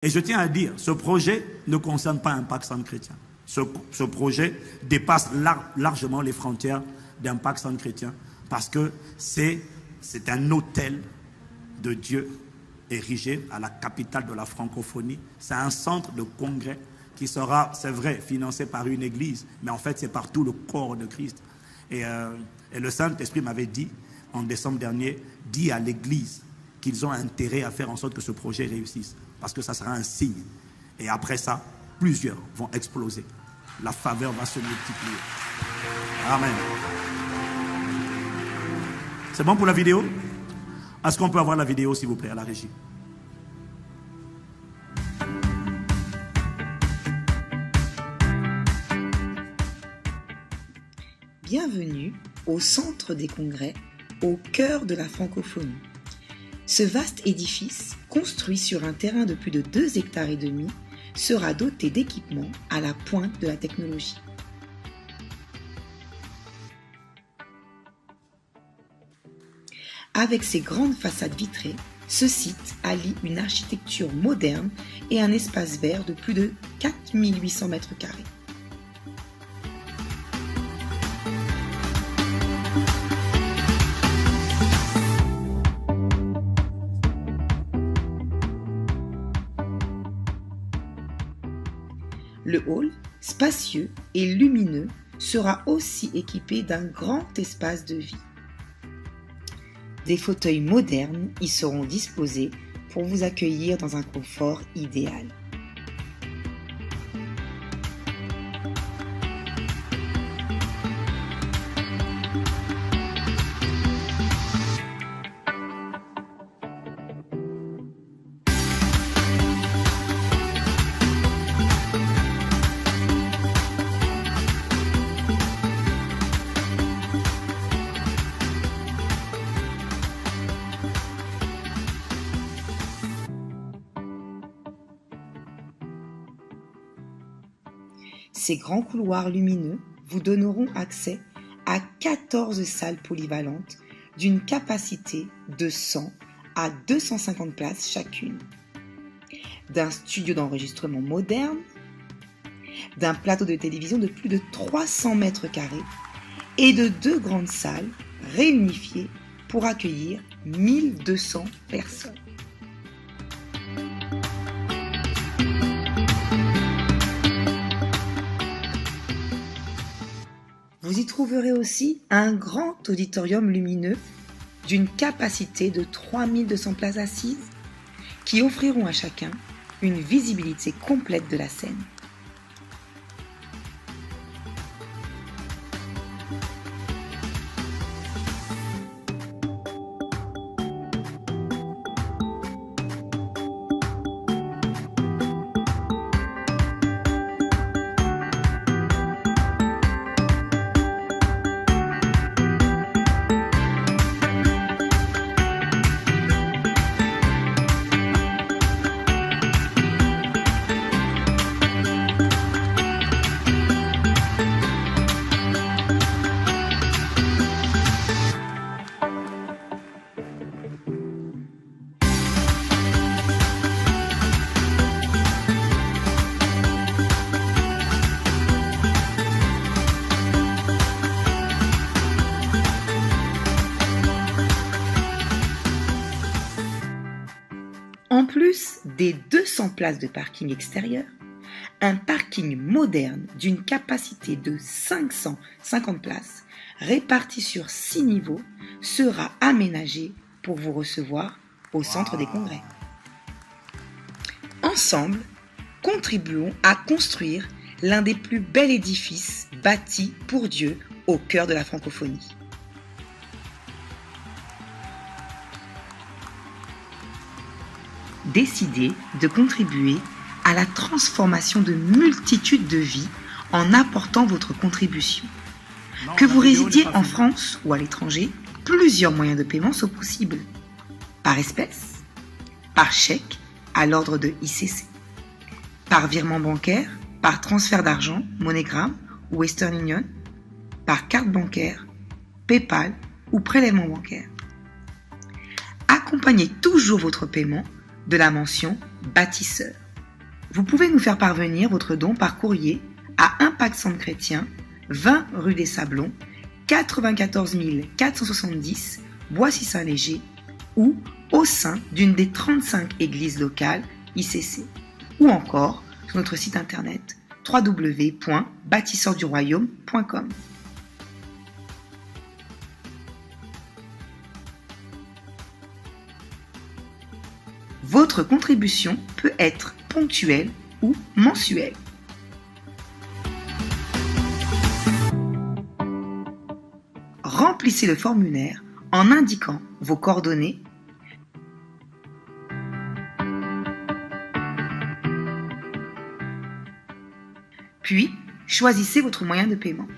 Et je tiens à dire, ce projet ne concerne pas Impact Centre Chrétien. Ce projet dépasse largement les frontières d'Impact Centre Chrétien parce que c'est un hôtel de Dieu érigé à la capitale de la francophonie. C'est un centre de congrès qui sera, c'est vrai, financé par une église, mais en fait c'est par tout le corps de Christ. Et le Saint-Esprit m'avait dit, en décembre dernier, dit à l'église qu'ils ont intérêt à faire en sorte que ce projet réussisse, parce que ça sera un signe. Et après ça, plusieurs vont exploser. La faveur va se multiplier. Amen. C'est bon pour la vidéo? Est-ce qu'on peut avoir la vidéo, s'il vous plaît, à la régie? Bienvenue au Centre des Congrès, au cœur de la francophonie. Ce vaste édifice, construit sur un terrain de plus de 2,5 hectares, sera doté d'équipements à la pointe de la technologie. Avec ses grandes façades vitrées, ce site allie une architecture moderne et un espace vert de plus de 4800 mètres carrés. Le hall, spacieux et lumineux, sera aussi équipé d'un grand espace de vie. Des fauteuils modernes y seront disposés pour vous accueillir dans un confort idéal. Ces grands couloirs lumineux vous donneront accès à 14 salles polyvalentes d'une capacité de 100 à 250 places chacune, d'un studio d'enregistrement moderne, d'un plateau de télévision de plus de 300 mètres carrés et de 2 grandes salles réunifiées pour accueillir 1200 personnes. Vous y trouverez aussi un grand auditorium lumineux d'une capacité de 3200 places assises qui offriront à chacun une visibilité complète de la scène. En plus des 200 places de parking extérieur, un parking moderne d'une capacité de 550 places, réparti sur 6 niveaux, sera aménagé pour vous recevoir au Centre des Congrès. Ensemble, contribuons à construire l'un des plus bels édifices bâtis pour Dieu au cœur de la francophonie. Décidez de contribuer à la transformation de multitudes de vies en apportant votre contribution. Que vous résidiez en France ou à l'étranger, plusieurs moyens de paiement sont possibles. Par espèces, par chèque à l'ordre de ICC, par virement bancaire, par transfert d'argent, MoneyGram ou Western Union, par carte bancaire, PayPal ou prélèvement bancaire. Accompagnez toujours votre paiement de la mention bâtisseur. Vous pouvez nous faire parvenir votre don par courrier à Impact Centre Chrétien, 20 rue des Sablons, 94 470 Boissy-Saint-Léger ou au sein d'une des 35 églises locales ICC, ou encore sur notre site internet www.bâtisseurduroyaume.com. Votre contribution peut être ponctuelle ou mensuelle. Remplissez le formulaire en indiquant vos coordonnées, puis choisissez votre moyen de paiement.